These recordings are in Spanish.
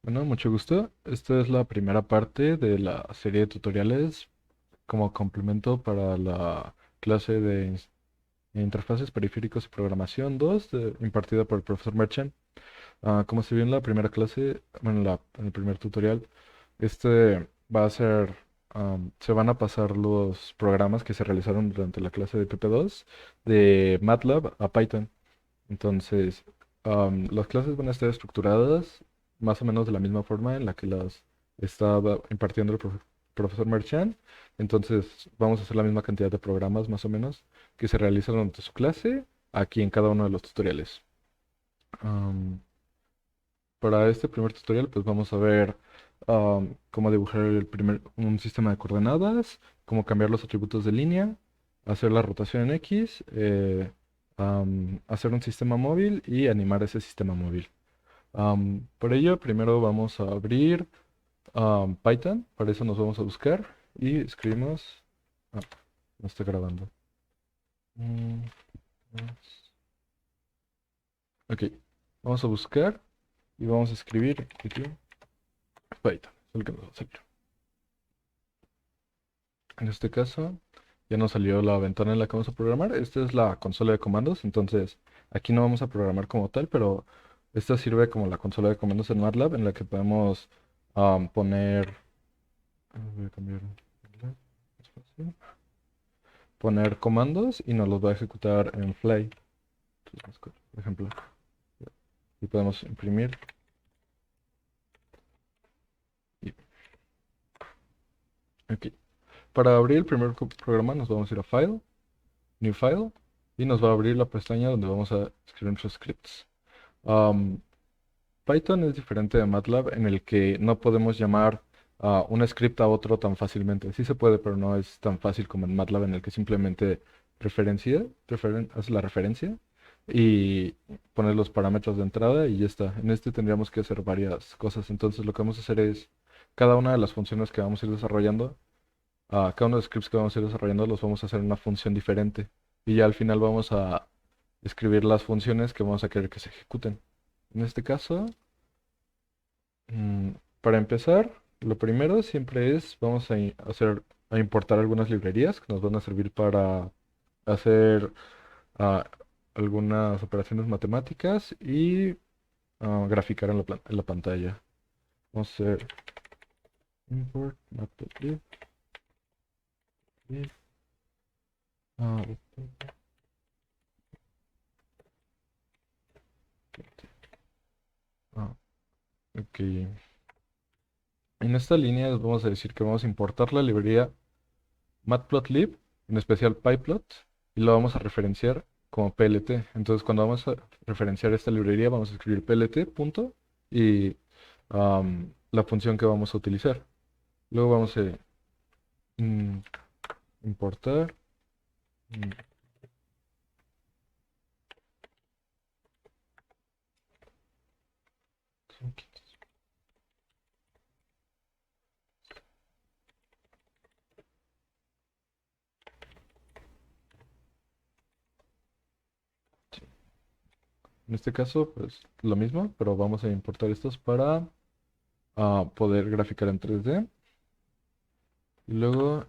Bueno, mucho gusto. Esta es la primera parte de la serie de tutoriales como complemento para la clase de interfaces, periféricos y programación 2 impartida por el profesor Merchant. Como se vio en la primera clase, bueno, en el primer tutorial, este va a ser, se van a pasar los programas que se realizaron durante la clase de PP2 de MATLAB a Python. Entonces, las clases van a estar estructuradas más o menos de la misma forma en la que las estaba impartiendo el profesor Merchant. Entonces, vamos a hacer la misma cantidad de programas más o menos que se realizan durante su clase aquí en cada uno de los tutoriales. Am, para este primer tutorial, pues vamos a ver cómo dibujar un sistema de coordenadas, cómo cambiar los atributos de línea, hacer la rotación en X, hacer un sistema móvil y animar ese sistema móvil. Por ello, primero vamos a abrir Python, para eso nos vamos a buscar y escribimos. Ah, no está grabando. Mm, Ok, vamos a buscar y vamos a escribir aquí Python, es el que nos va a salir. En este caso, ya nos salió la ventana en la que vamos a programar. Esta es la consola de comandos, entonces aquí no vamos a programar como tal, pero esta sirve como la consola de comandos en MATLAB en la que podemos poner, voy a cambiar espacio, poner comandos y nos los va a ejecutar en Fly. Entonces, por ejemplo, y podemos imprimir. y- ok. Para abrir el primer programa nos vamos a ir a File, New File, y nos va a abrir la pestaña donde vamos a escribir nuestros scripts. Am, Python es diferente de MATLAB en el que no podemos llamar a un script a otro tan fácilmente. Sí se puede, pero no es tan fácil como en MATLAB en el que simplemente hace la referencia y pones los parámetros de entrada y ya está. En este tendríamos que hacer varias cosas. Entonces lo que vamos a hacer es cada una de las funciones que vamos a ir desarrollando, cada uno de los scripts que vamos a ir desarrollando los vamos a hacer en una función diferente. Y ya al final vamos a escribir las funciones que vamos a querer que se ejecuten. En este caso... Mm, para empezar, lo primero siempre es, vamos a importar algunas librerías que nos van a servir para hacer ah, algunas operaciones matemáticas y graficar en en la pantalla. Vamos a hacer import matplotlib y, ah, ah, ok. En esta línea vamos a decir que vamos a importar la librería matplotlib, en especial pyplot, y lo vamos a referenciar como PLT. Entonces, cuando vamos a referenciar esta librería, vamos a escribir PLT, punto, y la función que vamos a utilizar. Luego vamos a mm, importar. mm, En este caso, pues lo mismo, pero vamos a importar estos para poder graficar en 3D. Y luego,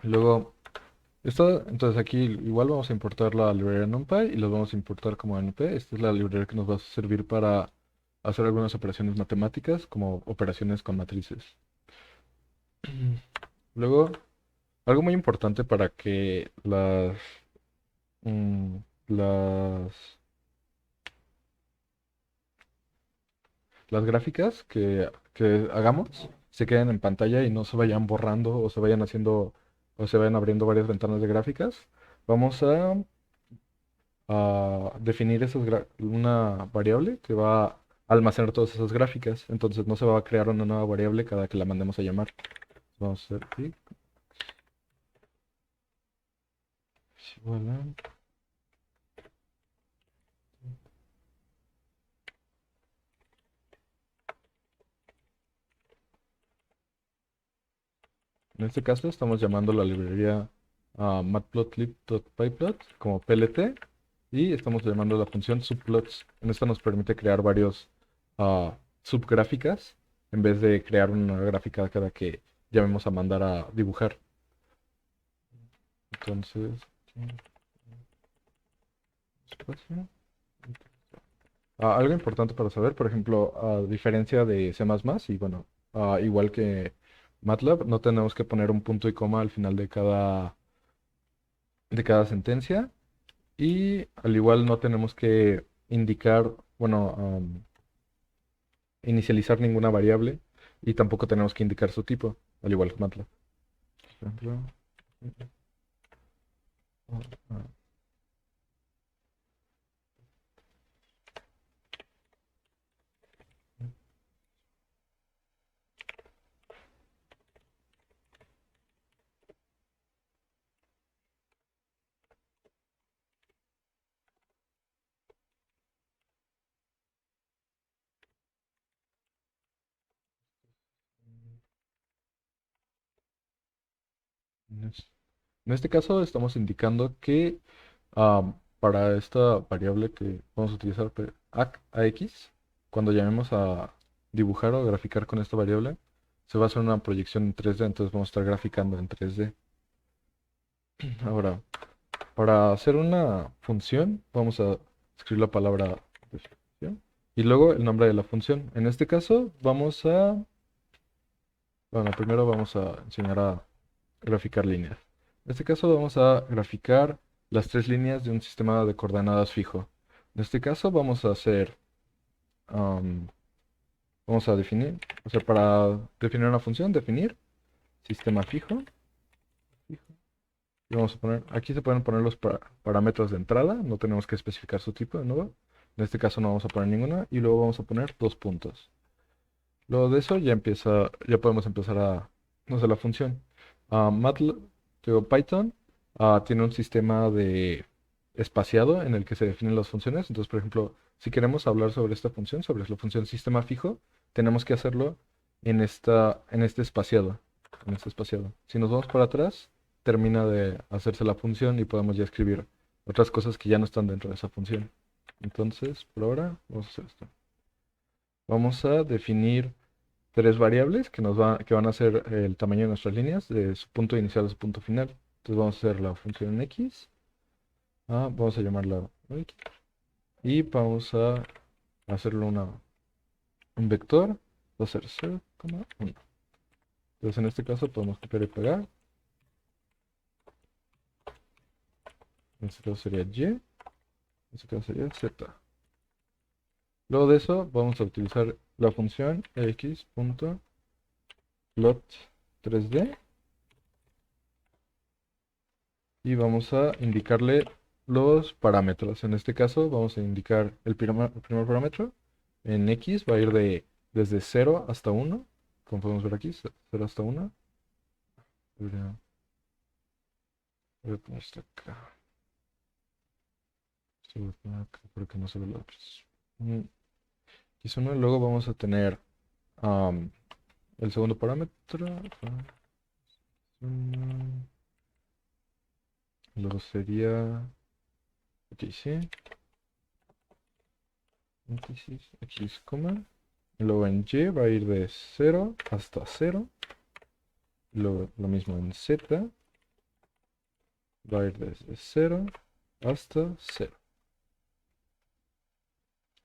luego entonces aquí igual vamos a importar la librería NumPy y los vamos a importar como NP. Esta es la librería que nos va a servir para hacer algunas operaciones matemáticas, como operaciones con matrices. Luego, algo muy importante para que mm, las, las gráficas que hagamos se queden en pantalla y no se vayan borrando o se vayan haciendo o se vayan abriendo varias ventanas de gráficas. Vamos a definir una variable que va a almacenar todas esas gráficas. Entonces no se va a crear una nueva variable cada que la mandemos a llamar. Vamos a hacer clic, es igual En este caso estamos llamando la librería matplotlib.pyplot como PLT y estamos llamando la función subplots. En esta nos permite crear varios subgráficas en vez de crear una gráfica cada que llamemos a mandar a dibujar. Entonces, espacio. Algo importante para saber, por ejemplo, a diferencia de C++, y bueno, igual que MATLAB, no tenemos que poner un punto y coma al final de cada sentencia, y al igual no tenemos que indicar, bueno, inicializar ninguna variable, y tampoco tenemos que indicar su tipo, al igual que MATLAB. Por ejemplo, ah, en este caso estamos indicando que para esta variable que vamos a utilizar, AX, cuando llamemos a dibujar o graficar con esta variable, se va a hacer una proyección en 3D, entonces vamos a estar graficando en 3D. Ahora, para hacer una función, vamos a escribir la palabra definición y luego el nombre de la función. En este caso, bueno, primero vamos a enseñar a graficar líneas. En este caso vamos a graficar las tres líneas de un sistema de coordenadas fijo. En este caso vamos a hacer, am, vamos a definir, o sea, para definir una función, definir sistema fijo. Y vamos a poner, aquí se pueden poner los parámetros de entrada, no tenemos que especificar su tipo de nuevo. En este caso no vamos a poner ninguna y luego vamos a poner dos puntos. Luego de eso ya podemos empezar a, no sé, la función. MATLAB, digo, Python tiene un sistema de espaciado en el que se definen las funciones. Entonces, por ejemplo, si queremos hablar sobre esta función, sobre la función sistema fijo, tenemos que hacerlo en este espaciado, Si nos vamos para atrás, termina de hacerse la función y podemos ya escribir otras cosas que ya no están dentro de esa función. Entonces, por ahora, vamos a hacer esto. Vamos a definir tres variables que van a ser el tamaño de nuestras líneas, de su punto inicial a su punto final. Entonces vamos a hacer la función en x, vamos a llamarla x, y vamos a hacerlo un vector, va a ser 0,1. Entonces en este caso podemos copiar y pegar. En este caso sería y, en este caso sería z. Luego de eso vamos a utilizar la función x.plot3d y vamos a indicarle los parámetros. En este caso vamos a indicar el primer parámetro. En x va a ir desde 0 hasta 1, como podemos ver aquí, 0 hasta 1. Voy a poner esto acá. Esto lo voy a poner acá porque no se ve la X 1, luego vamos a tener am, el segundo parámetro. Luego sería aquí sí. X, coma. Luego en Y va a ir de 0 hasta 0. Luego lo mismo en Z. Va a ir desde 0 hasta 0.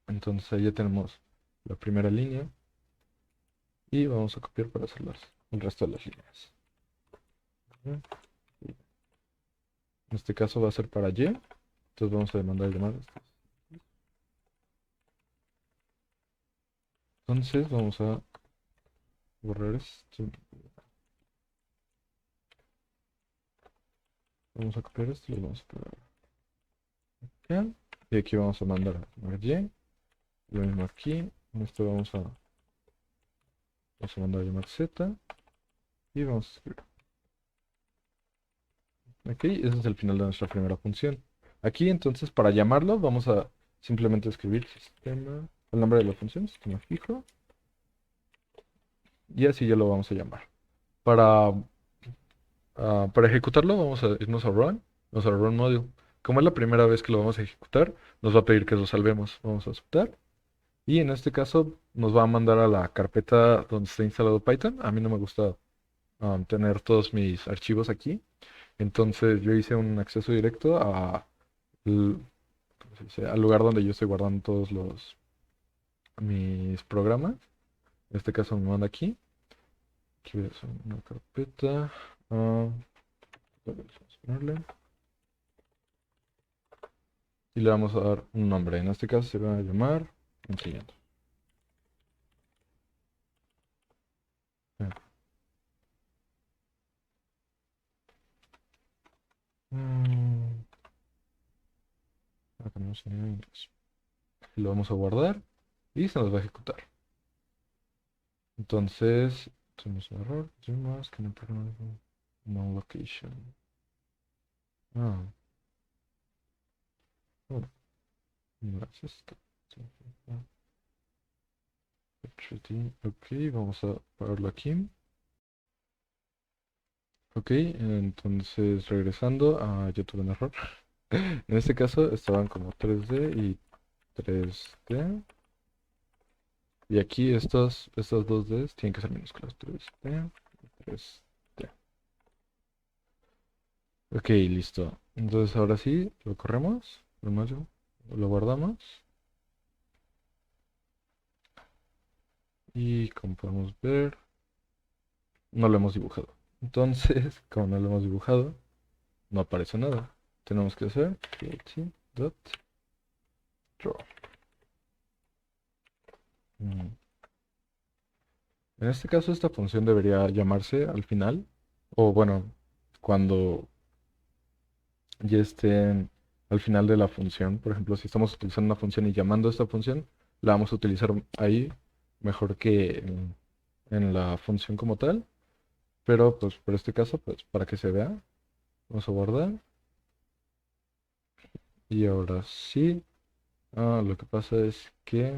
Entonces ahí ya tenemos la primera línea. Y vamos a copiar para hacer el resto de las líneas. En este caso va a ser para Y. Entonces vamos a mandar a llamar esto. Entonces vamos a borrar esto. Vamos a copiar esto y lo vamos a pegar acá. Y aquí vamos a mandar a llamar Y. Lo mismo aquí. En esto vamos a mandar a llamar Z. Y vamos a escribir. Ok, ese es el final de nuestra primera función. Aquí entonces para llamarlo vamos a simplemente escribir sistema, el nombre de la función, sistema fijo. Y así ya lo vamos a llamar. Para Para ejecutarlo vamos a irnos a Run, vamos a Run Module. Como es la primera vez que lo vamos a ejecutar, nos va a pedir que lo salvemos. Vamos a aceptar. Y en este caso nos va a mandar a la carpeta donde está instalado Python. A mí no me gusta tener todos mis archivos aquí. Entonces yo hice un acceso directo ¿cómo se dice? Al lugar donde yo estoy guardando todos mis programas. En este caso me manda aquí. Aquí voy a hacer una carpeta. Vamos a ponerle. Y le vamos a dar un nombre. En este caso se va a llamar enseñando. Mm, acá no sé, inglés. Lo vamos a guardar y se nos va a ejecutar. Entonces, tenemos un error. Más que no location. Ah, oh, no es esto. Ok, vamos a ponerlo aquí. Ok, entonces regresando, yo tuve un error. En este caso estaban como 3D y 3D. Y aquí estas dos Ds tienen que ser minúsculas. 3D, 3D. Ok, listo. Entonces ahora sí, lo corremos. Lo guardamos. Y como podemos ver, no lo hemos dibujado. Entonces, como no lo hemos dibujado, no aparece nada. Tenemos que hacer dot draw. Mm. En este caso, esta función debería llamarse al final, o bueno, cuando ya estén al final de la función. Por ejemplo, si estamos utilizando una función y llamando a esta función, la vamos a utilizar ahí mejor que en la función como tal. Pero pues por este caso, pues para que se vea, vamos a guardar. Y ahora sí, lo que pasa es que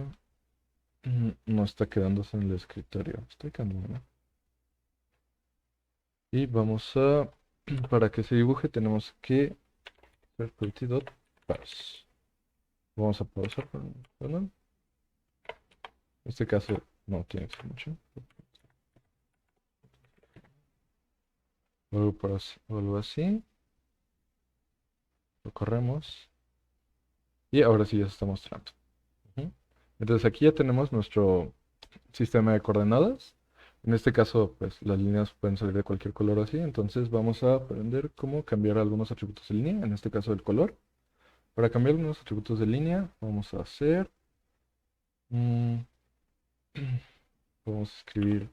no está quedándose en el escritorio. Está quedando, ¿no? Y vamos a, para que se dibuje, tenemos que hacer parse. Vamos a pausar, perdón. En este caso no tiene que ser mucho. Algo así. Lo corremos. Y ahora sí ya se está mostrando. Ujú. Entonces aquí ya tenemos nuestro sistema de coordenadas. En este caso, pues las líneas pueden salir de cualquier color así. Entonces vamos a aprender cómo cambiar algunos atributos de línea. En este caso el color. Para cambiar algunos atributos de línea, vamos a hacer... mm, vamos a escribir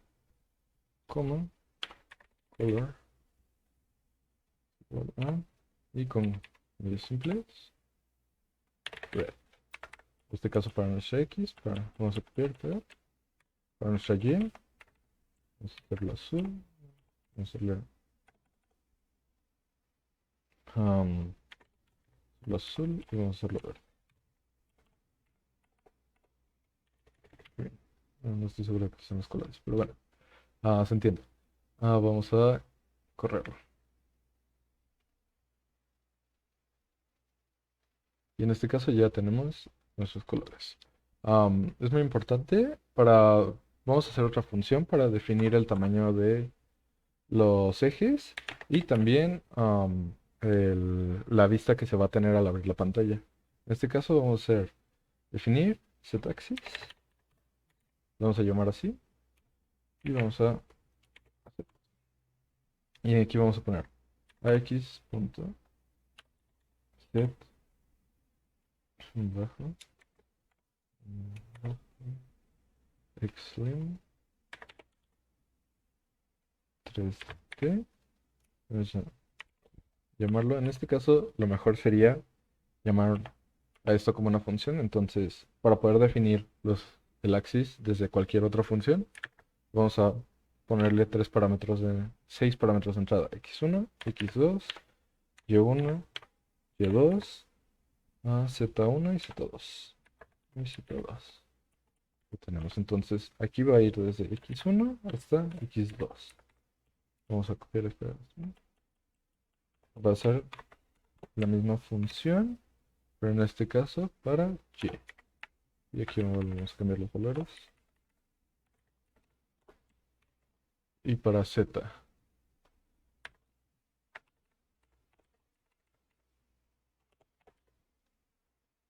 como color. Y con medios simples. Red. En este caso para nuestra X, vamos a copiar, pegar. Para nuestra Y, vamos a hacerlo azul. Vamos a hacerle um, lo azul y vamos a hacerlo verde. Bien. No estoy seguro de que sean los colores, pero bueno, se entiende. Vamos a correrlo. Y en este caso ya tenemos nuestros colores. Es muy importante vamos a hacer otra función para definir el tamaño de los ejes y también la vista que se va a tener al abrir la pantalla. En este caso vamos a hacer definir setAxis, lo vamos a llamar así y y aquí vamos a poner ax.set bajo xlim 3D. Vamos a llamarlo. En este caso, lo mejor sería llamar a esto como una función. Entonces, para poder definir el axis desde cualquier otra función, vamos a ponerle seis parámetros de entrada. X1, X2, Y1, Y2, Z1 y Z2. Y Z2. Lo tenemos. Entonces, aquí va a ir desde X1 hasta X2. Vamos a copiar esta. va a ser la misma función, pero en este caso para y. Y aquí volvemos a cambiar los valores. Y para z.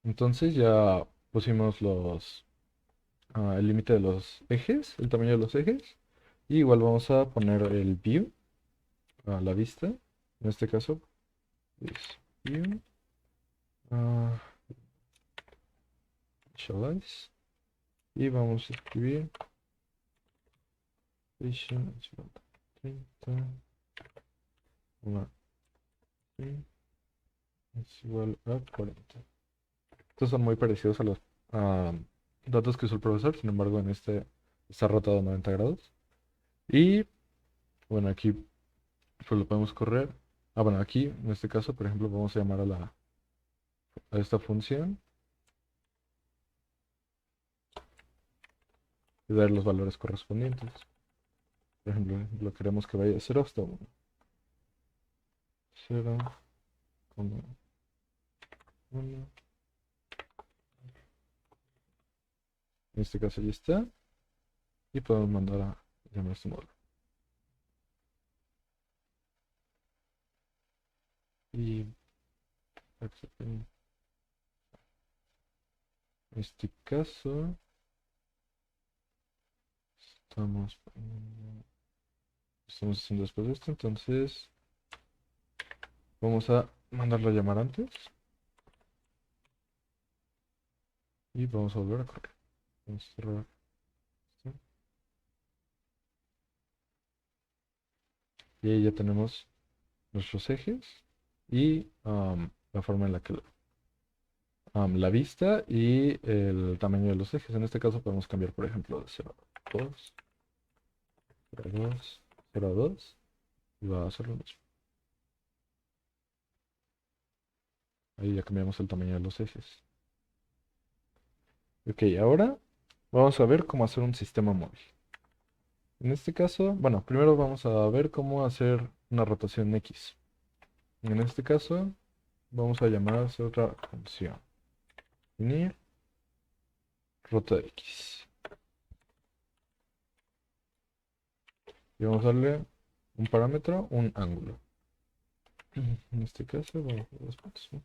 Entonces ya pusimos el límite de los ejes, el tamaño de los ejes. Y igual vamos a poner el view a la vista. En este caso es view. Initialize. Y vamos a escribir station es igual a 30, es igual a 40. Estos son muy parecidos a los ah, datos que usó el profesor, sin embargo en este está rotado 90 grados. Y bueno, aquí pues lo podemos correr. Bueno, aquí en este caso, por ejemplo, vamos a llamar a esta función y dar los valores correspondientes. Por ejemplo, lo queremos que vaya de 0 hasta 1. 0, 1, 1. En este caso ya está. Y podemos mandar a llamar este módulo. Y en este caso estamos haciendo después de esto, entonces vamos a mandarlo a llamar antes y vamos a volver a correr. Vamos a cerrar esto. Y ahí ya tenemos nuestros ejes y la forma en la que la vista y el tamaño de los ejes. En este caso podemos cambiar, por ejemplo, de 0 a 2, 0 a 2, 0 a 2 y va a hacer lo mismo. Ahí ya cambiamos el tamaño de los ejes. Ok, ahora vamos a ver cómo hacer un sistema móvil. En este caso, bueno, primero vamos a ver cómo hacer una rotación X. En este caso, vamos a llamar a esa otra función. Definir rota X. Y vamos a darle un parámetro, un ángulo. En este caso, vamos a dos puntos, ¿no?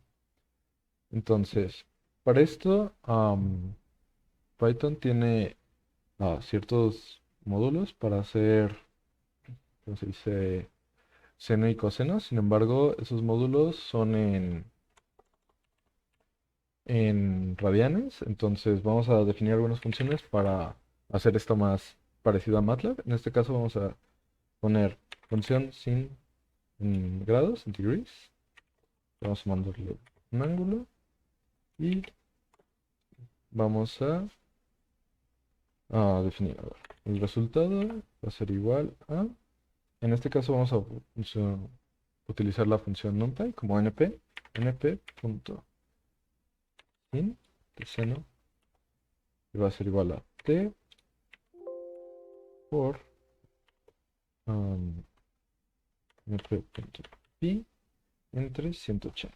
Entonces, para esto, Python tiene ciertos módulos para hacer, ¿cómo se dice? Seno y coseno. Sin embargo, esos módulos son en radianes. Entonces vamos a definir algunas funciones para hacer esto más parecido a MATLAB. En este caso vamos a poner función sin en grados, en degrees. Vamos a mandarle un ángulo y vamos a definir. A ver, el resultado va a ser igual a... En este caso vamos a utilizar la función NumPy como np. np.in de seno y va a ser igual a t por np.pi entre 180.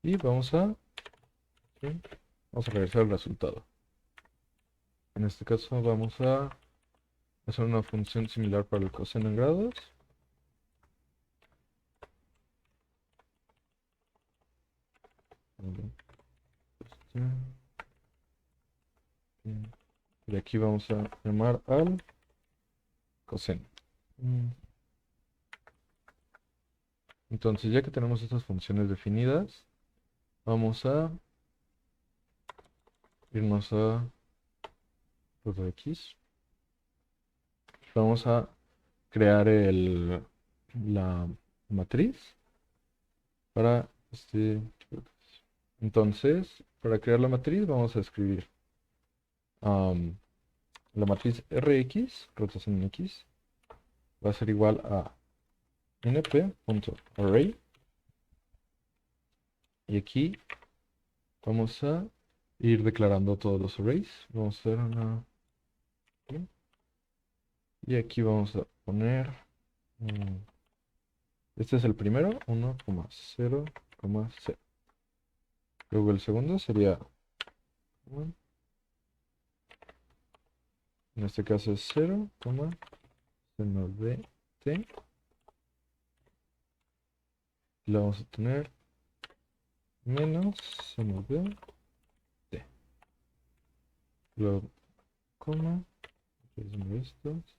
Y vamos a regresar al resultado. En este caso vamos a hacer una función similar para el coseno en grados. Y aquí vamos a llamar al coseno. Entonces, ya que tenemos estas funciones definidas, vamos a irnos a x. Vamos a crear la matriz para este. Entonces, para crear la matriz vamos a escribir la matriz Rx, rotación X, va a ser igual a np.array. Y aquí vamos a ir declarando todos los arrays. Vamos a hacer una... Y aquí vamos a poner, este es el primero, 1,0,0. Luego el segundo sería, en este caso es 0, seno de t. Y lo vamos a tener menos seno de t. Luego, coma, de estos,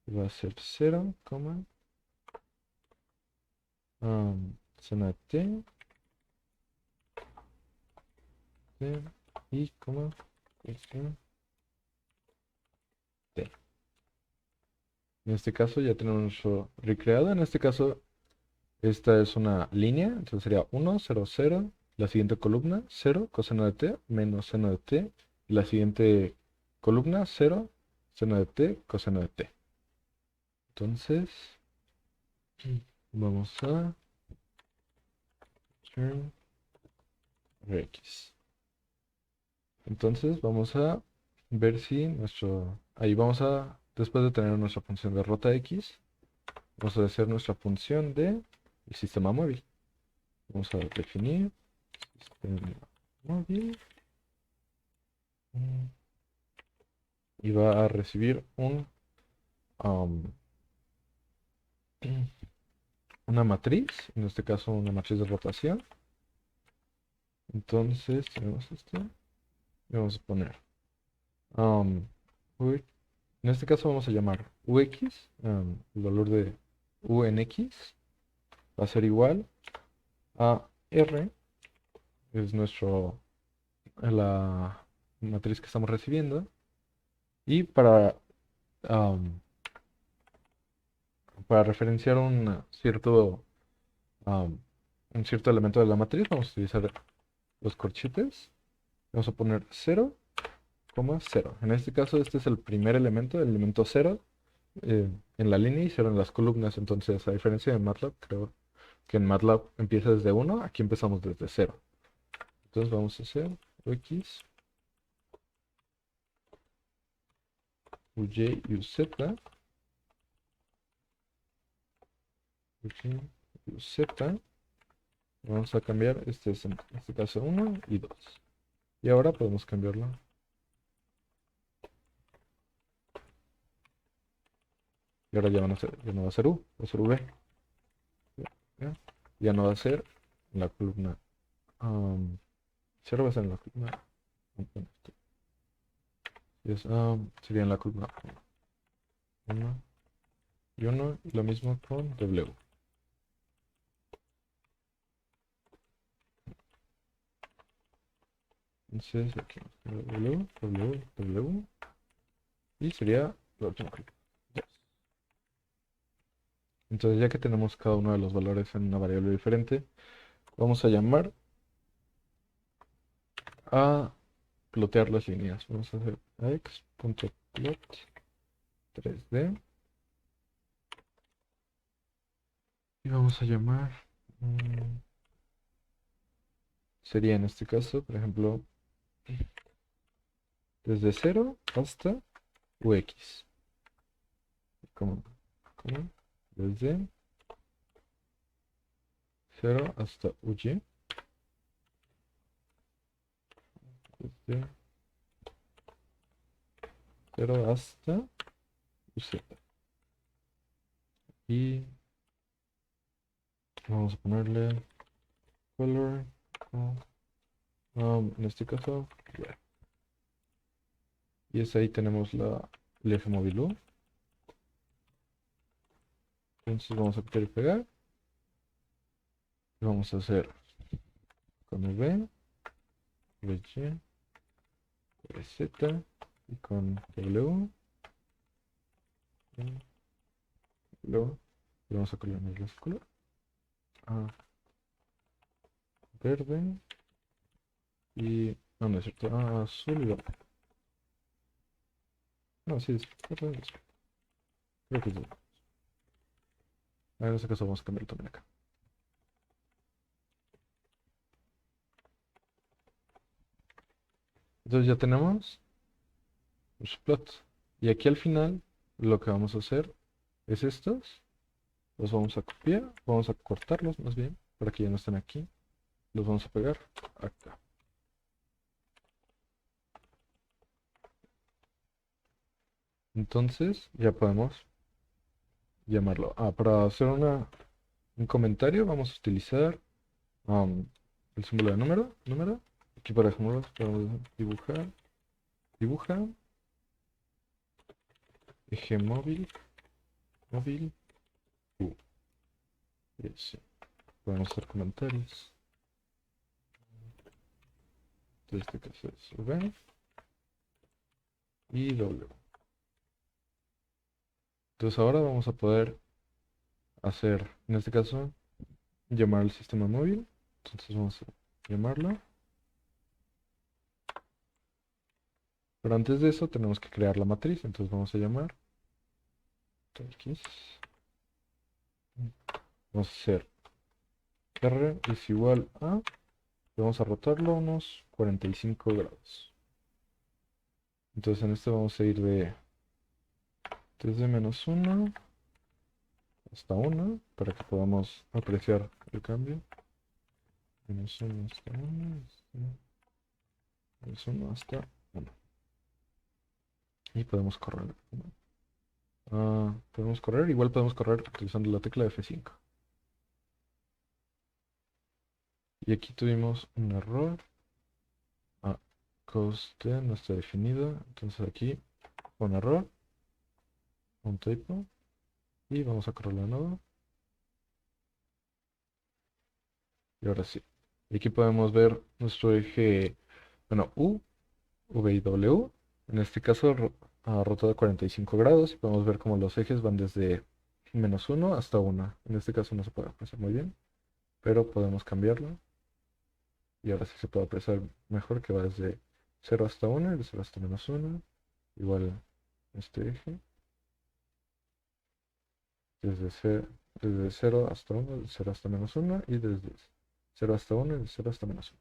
va a ser 0, seno de t, t y seno t. En este caso ya tenemos nuestro recreado. En este caso, esta es una línea, entonces sería 1, 0, 0. La siguiente columna, 0, coseno de t, menos seno de t. La siguiente columna, 0, seno de t, coseno de t. Entonces, vamos a turn Rx. Entonces, vamos a ver si nuestro... Ahí vamos a, después de tener nuestra función de rota x, vamos a hacer nuestra función de el sistema móvil. Vamos a definir sistema móvil y va a recibir um, una matriz, en este caso una matriz de rotación. Entonces tenemos esto y vamos a poner um, en este caso vamos a llamar ux, el valor de u en x va a ser igual a r, es la matriz que estamos recibiendo, y um, para referenciar um, un cierto elemento de la matriz, vamos a utilizar los corchetes. Vamos a poner 0,0. En este caso, este es el primer elemento, el elemento 0 en la línea y 0 en las columnas. Entonces, a diferencia de MATLAB, creo que en MATLAB empieza desde 1, aquí empezamos desde 0. Entonces vamos a hacer x, uy, uz, uz. Vamos a cambiar, este es en este caso 1 y 2. Y ahora podemos cambiarlo. Y ahora ya no va a ser u, va a ser v. ¿Ya? Ya no va a ser en la columna 0, va a ser en la columna. Sería en la columna 1 y 1, y lo mismo con w. Entonces aquí w, y sería la última columna. Yes. Entonces ya que tenemos cada uno de los valores en una variable diferente, vamos a llamar a plotear las líneas. Vamos a hacer x.plot 3D y vamos a llamar, sería en este caso, por ejemplo, desde 0 hasta ux. Como, desde 0 hasta uy. Desde 0 hasta uz. Y vamos a ponerle color, en este caso, red. Y es ahí tenemos el eje móvil U. Entonces vamos a copiar y pegar. Y vamos a hacer con V, VG, VZ y con W. Luego le vamos a color el color. Verde. Y no, no es cierto. Azul y verde. No, sí, es verde. Creo que es verde. En este caso vamos a cambiar también acá. Entonces ya tenemos los plots. Y aquí al final lo que vamos a hacer es estos. Los vamos a copiar, vamos a cortarlos más bien, para que ya no estén aquí. Los vamos a pegar acá. Entonces ya podemos llamarlo. Para hacer un comentario vamos a utilizar el símbolo de número. Aquí por ejemplo podemos dibuja, eje móvil, U. Y así. Podemos hacer comentarios. En este caso es V y W. Entonces ahora vamos a poder hacer, en este caso, llamar al sistema móvil. Entonces vamos a llamarlo. Pero antes de eso tenemos que crear la matriz. Entonces vamos a llamar X. Vamos a hacer R es igual a, vamos a rotarlo unos 45 grados. Entonces en este vamos a ir desde -1 hasta 1 para que podamos apreciar el cambio. -1 hasta 1, -1 hasta 1. Y podemos correr. Igual podemos correr utilizando la tecla F5. Y aquí tuvimos un error. Coste no está definido. Entonces aquí un error, un typo. Y vamos a correrlo de nuevo. Y ahora sí. Y aquí podemos ver nuestro eje, bueno, U, V y W. En este caso rotado a 45 grados. Y podemos ver cómo los ejes van desde -1 hasta 1. En este caso no se puede apreciar muy bien, pero podemos cambiarlo. Y ahora sí se puede apreciar mejor que va desde 0 hasta 1 y de 0 hasta -1. Igual este eje. Desde 0 hasta 1, de 0 hasta -1 y desde 0 hasta 1 y de 0 hasta -1.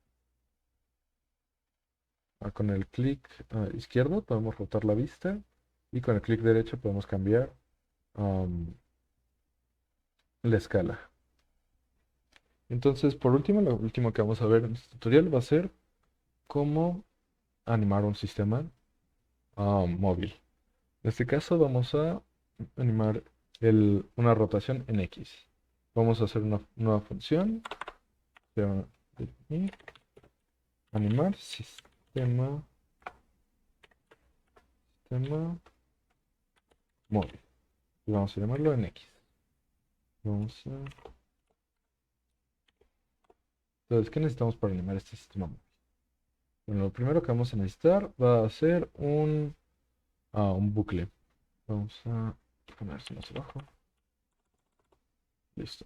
Con el clic izquierdo podemos rotar la vista y con el clic derecho podemos cambiar la escala. Entonces, por último, lo último que vamos a ver en este tutorial va a ser cómo animar un sistema móvil. En este caso vamos a animar una rotación en X. Vamos a hacer una nueva función. Se llama animar sistema móvil. Y vamos a llamarlo en X. Entonces, ¿qué necesitamos para animar este sistema móvil? Bueno, lo primero que vamos a necesitar va a ser un bucle. Vamos a poner esto más abajo. Listo.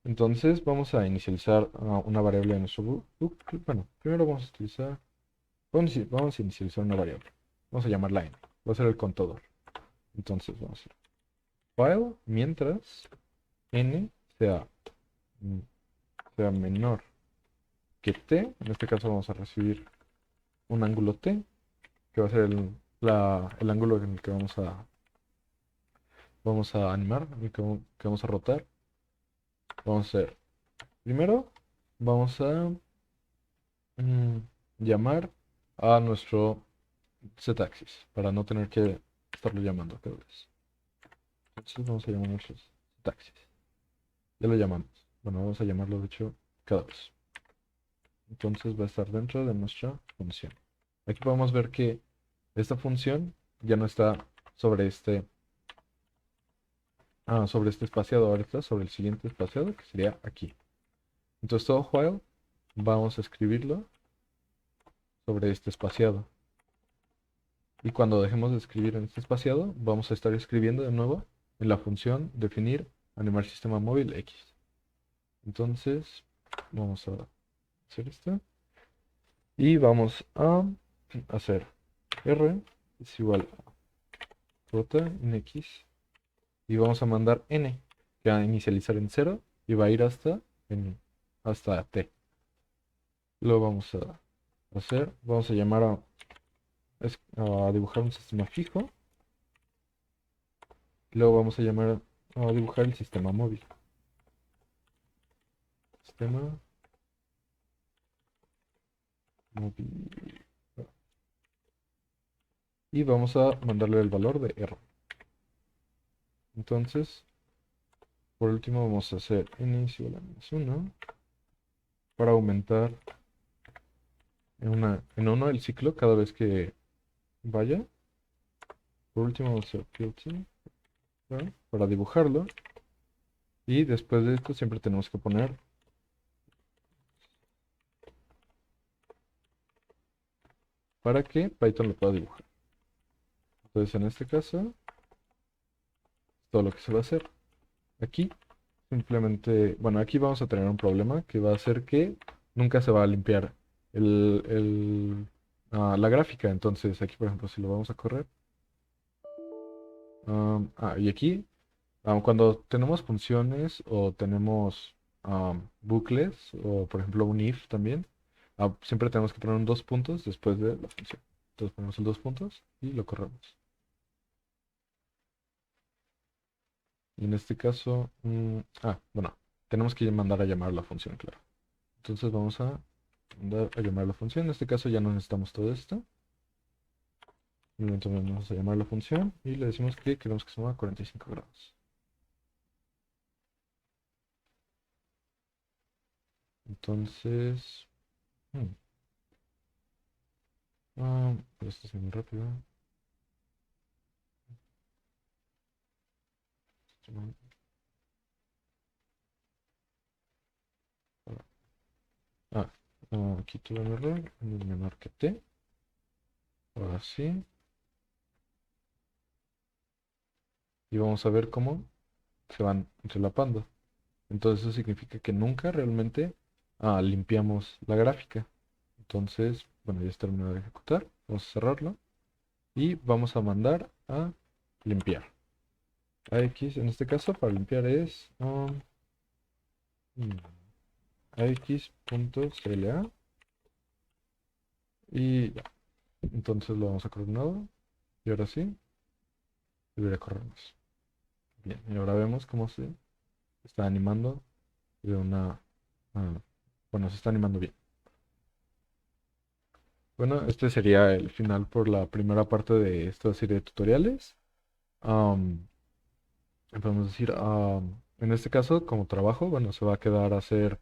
Entonces vamos a inicializar una variable en nuestro bucle. Bueno, primero vamos a utilizar, vamos a inicializar una variable. Vamos a llamarla n. Va a ser el contador. Entonces vamos a hacer while mientras n sea menor que t. En este caso vamos a recibir un ángulo t, que va a ser el ángulo en el que vamos a animar, en el que vamos a rotar. Vamos a hacer, primero vamos a llamar a nuestro z-axis para no tener que estarlo llamando cada vez. Entonces vamos a llamar a nuestro z-axis. Ya lo llamamos. Bueno, vamos a llamarlo de hecho cada vez. Entonces va a estar dentro de nuestra función. Aquí podemos ver que esta función ya no está sobre sobre este espaciado, ahora está sobre el siguiente espaciado, que sería aquí. Entonces todo while vamos a escribirlo sobre este espaciado. Y cuando dejemos de escribir en este espaciado, vamos a estar escribiendo de nuevo en la función definir animar sistema móvil X. Entonces vamos a hacer esto. Y vamos a hacer R es igual a rota en X. Y vamos a mandar N, que va a inicializar en 0 y va a ir hasta T. Lo vamos a hacer, vamos a llamar a dibujar un sistema fijo. Luego vamos a dibujar el sistema móvil. Sistema móvil. Y vamos a mandarle el valor de error. Entonces, por último vamos a hacer inicio de la -1 para aumentar en uno el ciclo cada vez que vaya. Por último vamos a hacer filter, ¿no? Para dibujarlo. Y después de esto siempre tenemos que poner para que Python lo pueda dibujar. Entonces en este caso, todo lo que se va a hacer. Aquí simplemente, bueno, aquí vamos a tener un problema que va a hacer que nunca se va a limpiar la gráfica. Entonces aquí, por ejemplo, si lo vamos a correr. Y aquí, cuando tenemos funciones o tenemos bucles, o por ejemplo un if también, siempre tenemos que poner un dos puntos después de la función. Entonces ponemos el dos puntos y lo corremos. Y en este caso, bueno, tenemos que mandar a llamar la función, claro. Entonces vamos a mandar a llamar la función. En este caso ya no necesitamos todo esto. Entonces vamos a llamar la función y le decimos que queremos que se mueva a 45 grados. Entonces, hmm, esto es muy rápido. Ah, aquí tuve un error, n es menor que t. Ahora sí. Y vamos a ver cómo se van entrelapando. Entonces eso significa que nunca realmente limpiamos la gráfica. Entonces, bueno, ya está terminado de ejecutar. Vamos a cerrarlo. Y vamos a mandar a limpiar. AX en este caso para limpiar es AX.cla. Y ya. Entonces lo vamos a correr de nuevo. Y ahora sí, debería corrernos. Bien, y ahora vemos cómo se está animando de una... bueno, se está animando bien. Bueno, este sería el final por la primera parte de esta serie de tutoriales. Am, Podemos decir, en este caso, como trabajo, bueno, se va a quedar a hacer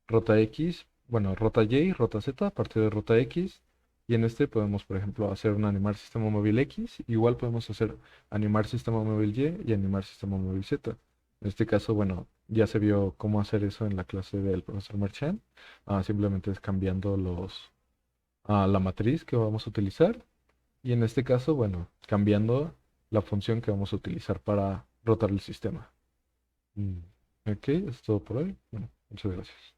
rota X, bueno, rota Y, rota Z, a partir de rota X. Y en este podemos, por ejemplo, hacer un animar sistema móvil X. Igual podemos hacer animar sistema móvil Y y animar sistema móvil Z. En este caso, bueno, ya se vio cómo hacer eso en la clase del profesor Marchand. Simplemente es cambiando la matriz que vamos a utilizar. Y en este caso, bueno, cambiando la función que vamos a utilizar para rotar el sistema. Mm, Ok, es todo por hoy. Bueno, muchas gracias.